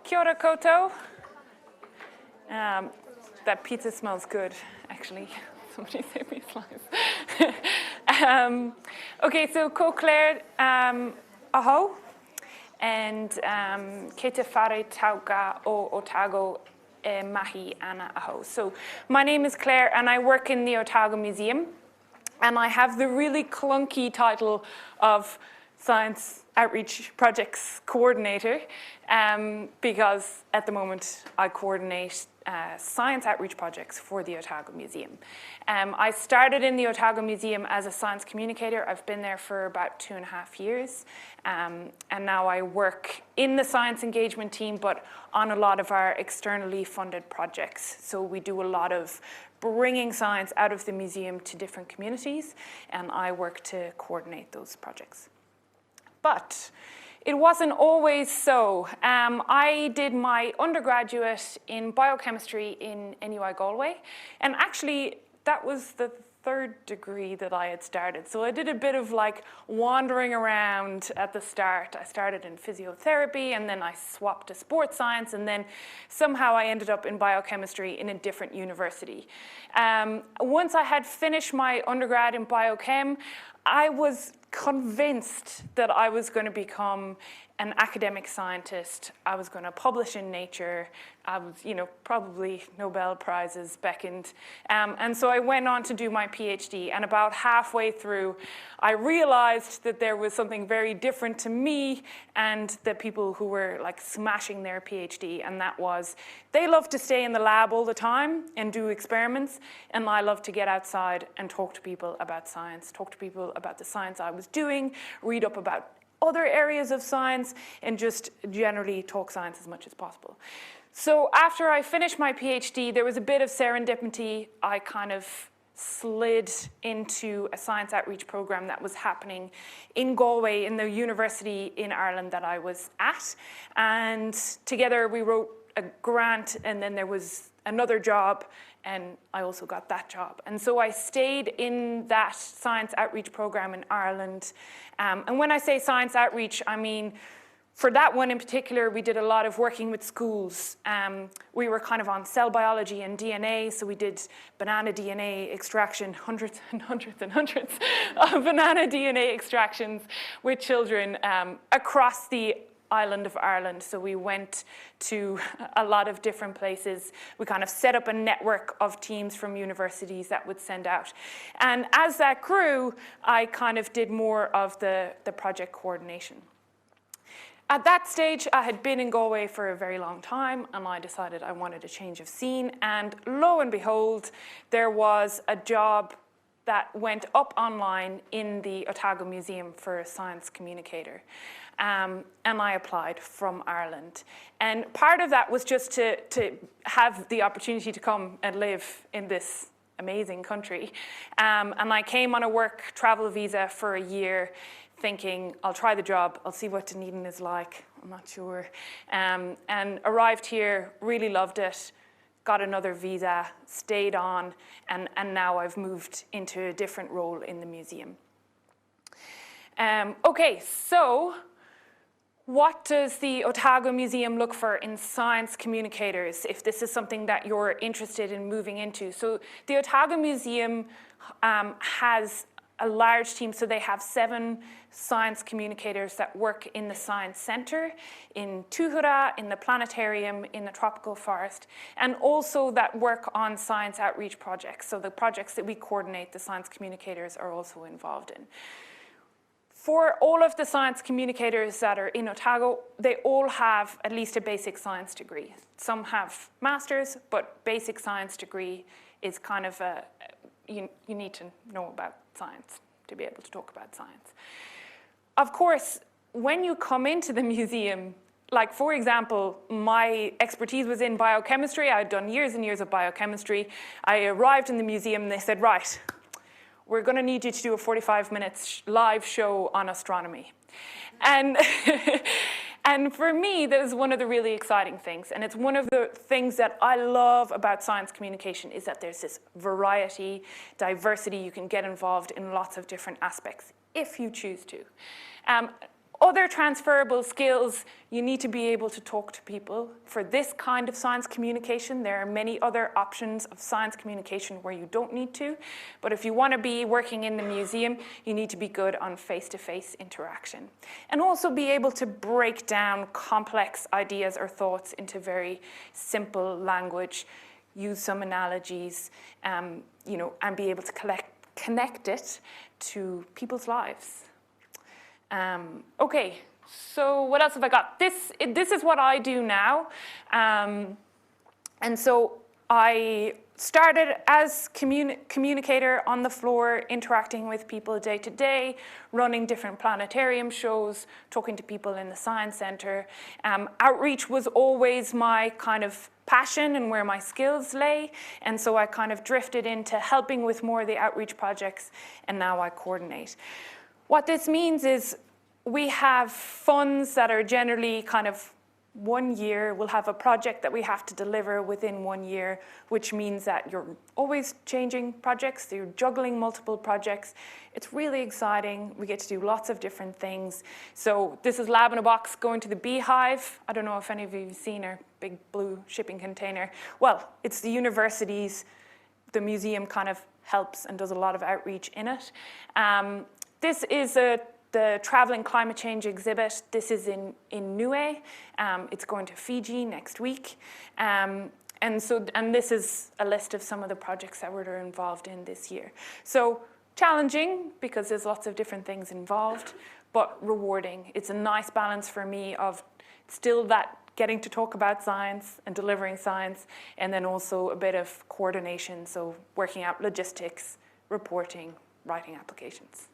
Kia ora koutou. That pizza smells good, actually. Somebody save me slides. Okay, so ko Claire aho, and ke te whare tauka o Otago e mahi ana aho. So my name is Claire, and I work in the Otago Museum, and I have the really clunky title of Science Outreach Projects Coordinator, because at the moment I coordinate science outreach projects for the Otago Museum. I started in the Otago Museum as a science communicator. I've been there for about 2.5 years, and now I work in the science engagement team, but on a lot of our externally funded projects. So we do a lot of bringing science out of the museum to different communities, and I work to coordinate those projects. But it wasn't always so. I did my undergraduate in biochemistry in NUI Galway, and actually that was the third degree that I had started. So I did a bit of like wandering around at the start. I started in physiotherapy, and then I swapped to sports science, and then somehow I ended up in biochemistry in a different university. Once I had finished my undergrad in biochem, I was convinced that I was going to become an academic scientist. I was going to publish in Nature. I was, probably Nobel Prizes beckoned. And so I went on to do my PhD. And about halfway through, I realized that there was something very different to me and the people who were like smashing their PhD. And that was, they love to stay in the lab all the time and do experiments. And I love to get outside and talk to people about science, talk to people about the science I was doing, read up about other areas of science, and just generally talk science as much as possible. So after I finished my PhD, there was a bit of serendipity. I kind of slid into a science outreach program that was happening in Galway, in the university in Ireland that I was at. And together we wrote a grant, and then there was another job, and I also got that job. And so I stayed in that science outreach program in Ireland. And when I say science outreach, I mean, for that one in particular, we did a lot of working with schools. We were kind of on cell biology and DNA, so we did banana DNA extraction, hundreds and hundreds and hundreds of banana DNA extractions with children across the island of Ireland. So we went to a lot of different places. We kind of set up a network of teams from universities that would send out. And as that grew, I kind of did more of the project coordination. At that stage, I had been in Galway for a very long time, and I decided I wanted a change of scene. And lo and behold, there was a job that went up online in the Otago Museum for a science communicator. And I applied from Ireland. And part of that was just to have the opportunity to come and live in this amazing country. And I came on a work travel visa for a year, thinking, I'll try the job, I'll see what Dunedin is like, I'm not sure. And arrived here, really loved it, got another visa, stayed on, and now I've moved into a different role in the museum. Okay, so what does the Otago Museum look for in science communicators, if this is something that you're interested in moving into? So the Otago Museum has a large team, so they have 7 science communicators that work in the Science Centre, in Tuhura, in the planetarium, in the tropical forest, and also that work on science outreach projects. So the projects that we coordinate, the science communicators are also involved in. For all of the science communicators that are in Otago, they all have at least a basic science degree. Some have masters, but basic science degree is kind of you need to know about science to be able to talk about science. Of course, when you come into the museum, like for example, my expertise was in biochemistry. I'd done years and years of biochemistry. I arrived in the museum and they said, right, we're going to need you to do a 45-minute live show on astronomy. And, and for me, that was one of the really exciting things. And it's one of the things that I love about science communication is that there's this variety, diversity. You can get involved in lots of different aspects if you choose to. Other transferable skills, you need to be able to talk to people. For this kind of science communication, there are many other options of science communication where you don't need to. But if you want to be working in the museum, you need to be good on face-to-face interaction. And also be able to break down complex ideas or thoughts into very simple language, use some analogies, and be able to connect it to people's lives. Okay, so what else have I got? This is what I do now. And so I started as communicator on the floor, interacting with people day to day, running different planetarium shows, talking to people in the science center. Outreach was always my kind of passion and where my skills lay. And so I kind of drifted into helping with more of the outreach projects, and now I coordinate. What this means is we have funds that are generally kind of 1 year. We'll have a project that we have to deliver within 1 year, which means that you're always changing projects, you're juggling multiple projects. It's really exciting. We get to do lots of different things. So this is Lab in a Box going to the Beehive. I don't know if any of you have seen our big blue shipping container. Well, it's the universities. The museum kind of helps and does a lot of outreach in it. This is the Traveling Climate Change exhibit. This is in Niue. It's going to Fiji next week. And this is a list of some of the projects that we're involved in this year. So challenging because there's lots of different things involved, but rewarding. It's a nice balance for me of still that getting to talk about science and delivering science, and then also a bit of coordination, so working out logistics, reporting, writing applications.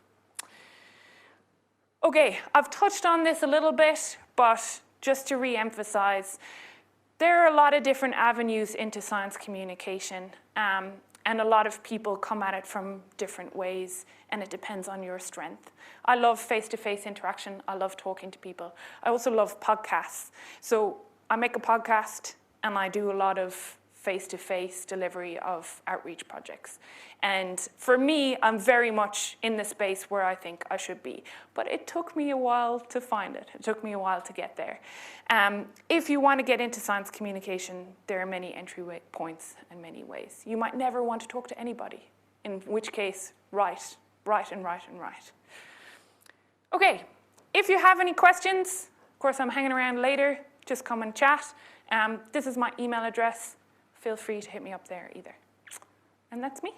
Okay, I've touched on this a little bit, but just to re-emphasize, there are a lot of different avenues into science communication, and a lot of people come at it from different ways, and it depends on your strength. I love face-to-face interaction. I love talking to people. I also love podcasts. So I make a podcast, and I do a lot of face-to-face delivery of outreach projects. And for me, I'm very much in the space where I think I should be. But it took me a while to find it. It took me a while to get there. If you want to get into science communication, there are many entry points and many ways. You might never want to talk to anybody, in which case, write. Okay, if you have any questions, of course I'm hanging around later, just come and chat. This is my email address. Feel free to hit me up there either. And that's me.